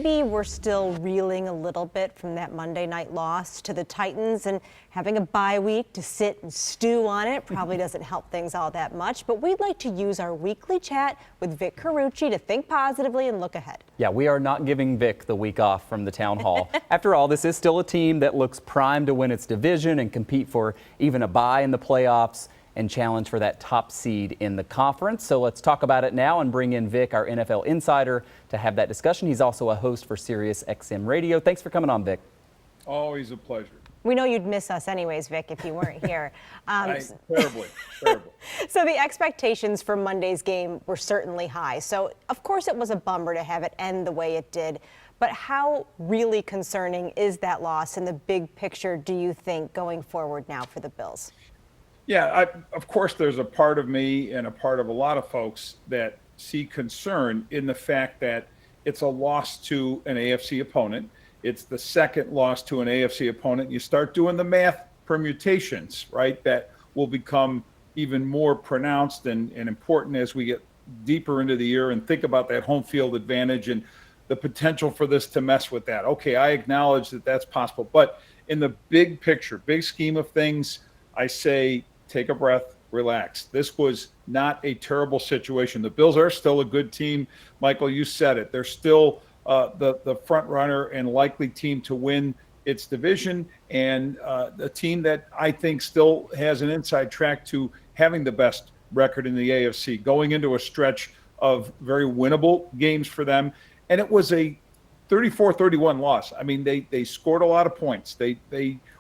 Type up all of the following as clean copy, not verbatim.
maybe we're still reeling a little bit from that Monday night loss to the Titans, and having a bye week to sit and stew on it probably doesn't help things all that much. But we'd like to use our weekly chat with Vic Carucci to think positively and look ahead. Yeah, we are not giving Vic the week off from the town hall. After all, this is still a team that looks primed to win its division and compete for even a bye in the playoffs and challenge for that top seed in the conference. So let's talk about it now and bring in Vic, our NFL insider, to have that discussion. He's also a host for Sirius XM Radio. Thanks for coming on, Vic. Always a pleasure. We know you'd miss us anyways, Vic, if you weren't here. Terribly. So the expectations for Monday's game were certainly high. So, of course, it was a bummer to have it end the way it did. But how really concerning is that loss in the big picture, do you think, going forward now for the Bills? Yeah, of course, there's a part of me and a part of a lot of folks that see concern in the fact that it's a loss to an AFC opponent. It's the second loss to an AFC opponent. You start doing the math permutations, right, that will become even more pronounced and important as we get deeper into the year and think about that home field advantage and the potential for this to mess with that. Okay, I acknowledge that that's possible. But in the big picture, big scheme of things, I say, take a breath, relax. This was not a terrible situation. The Bills are still a good team. Michael, you said it. They're still the front runner and likely team to win its division, and a team that I think still has an inside track to having the best record in the AFC, going into a stretch of very winnable games for them. And it was a 34-31 loss. I mean, they scored a lot of points.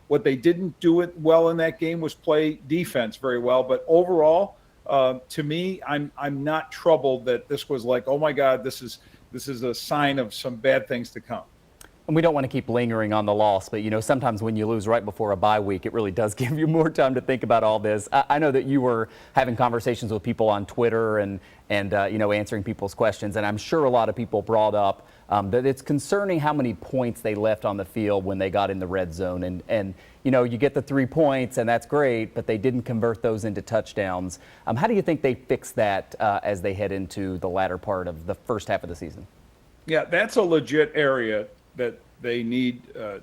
What they didn't do it well in that game was play defense very well. But overall, to me, I'm not troubled that this was like, oh my God, this is a sign of some bad things to come. And we don't want to keep lingering on the loss, but, you know, sometimes when you lose right before a bye week, it really does give you more time to think about all this. I know that you were having conversations with people on Twitter and you know, answering people's questions, and I'm sure a lot of people brought up that it's concerning how many points they left on the field when they got in the red zone. And you know, you get the 3 points, and that's great, but they didn't convert those into touchdowns. How do you think they fix that as they head into the latter part of the first half of the season? Yeah, that's a legit area that they need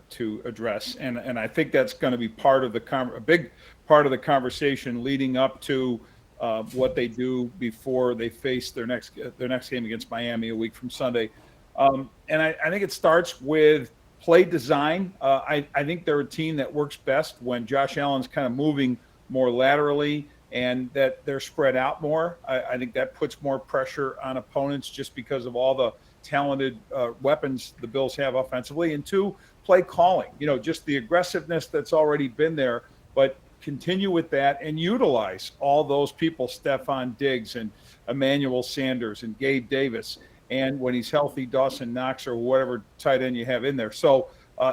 to address, and I think that's going to be part of a big part of the conversation leading up to what they do before they face their next game against Miami a week from Sunday. And I think it starts with play design. I think they're a team that works best when Josh Allen's kind of moving more laterally and that they're spread out more. I think that puts more pressure on opponents just because of all the talented weapons the Bills have offensively. And two, play calling, you know, just the aggressiveness that's already been there, but continue with that and utilize all those people, Stephon Diggs and Emmanuel Sanders and Gabe Davis. And when he's healthy, Dawson Knox or whatever tight end you have in there. So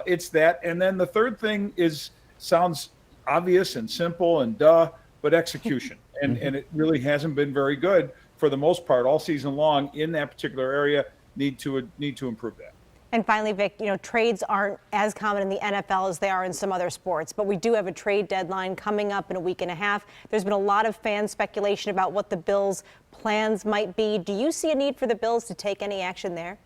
it's that. And then the third thing sounds obvious and simple and but execution. And it really hasn't been very good for the most part all season long in that particular area. Need to improve that. And finally, Vic, you know, trades aren't as common in the NFL as they are in some other sports, but we do have a trade deadline coming up in a week and a half. There's been a lot of fan speculation about what the Bills' plans might be. Do you see a need for the Bills to take any action there?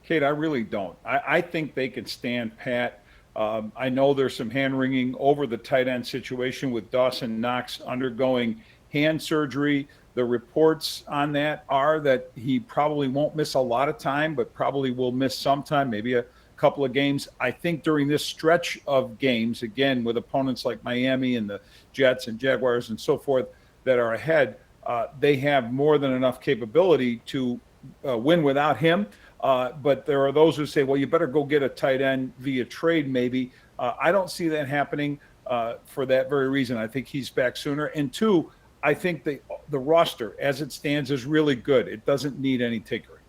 Kate, I really don't. I think they can stand pat. I know there's some hand-wringing over the tight end situation with Dawson Knox undergoing hand surgery. The reports on that are that he probably won't miss a lot of time, but probably will miss some time, maybe a couple of games. I think during this stretch of games, again, with opponents like Miami and the Jets and Jaguars and so forth that are ahead, they have more than enough capability to win without him. But there are those who say, well, you better go get a tight end via trade maybe. I don't see that happening for that very reason. I think he's back sooner. And two, I think the roster as it stands is really good. It doesn't need any tinkering.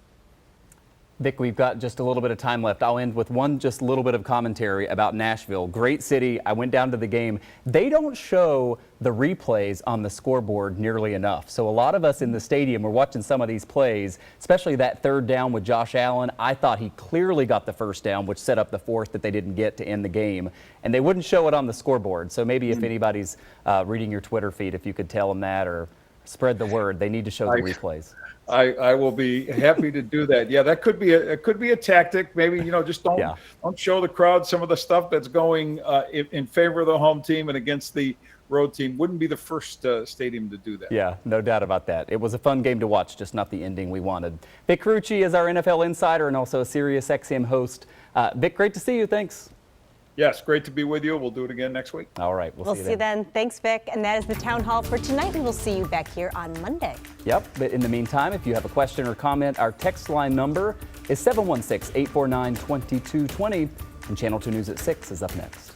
Vic, we've got just a little bit of time left. I'll end with just little bit of commentary about Nashville. Great city. I went down to the game. They don't show the replays on the scoreboard nearly enough. So a lot of us in the stadium were watching some of these plays, especially that third down with Josh Allen. I thought he clearly got the first down, which set up the fourth that they didn't get to end the game. And they wouldn't show it on the scoreboard. So maybe if anybody's reading your Twitter feed, if you could tell them that or Spread the word. They need to show the I- replays. I will be happy to do that. Yeah, that could be a tactic. Maybe, just Yeah. don't show the crowd some of the stuff that's going in favor of the home team and against the road team. Wouldn't be the first stadium to do that. Yeah, no doubt about that. It was a fun game to watch, just not the ending we wanted. Vic Carucci is our NFL insider and also a Sirius XM host. Vic, great to see you. Thanks. Yes, great to be with you. We'll do it again next week. All right, We'll see you then. Thanks, Vic. And that is the Town Hall for tonight. We will see you back here on Monday. Yep, but in the meantime, if you have a question or comment, our text line number is 716-849-2220, and Channel 2 News at 6 is up next.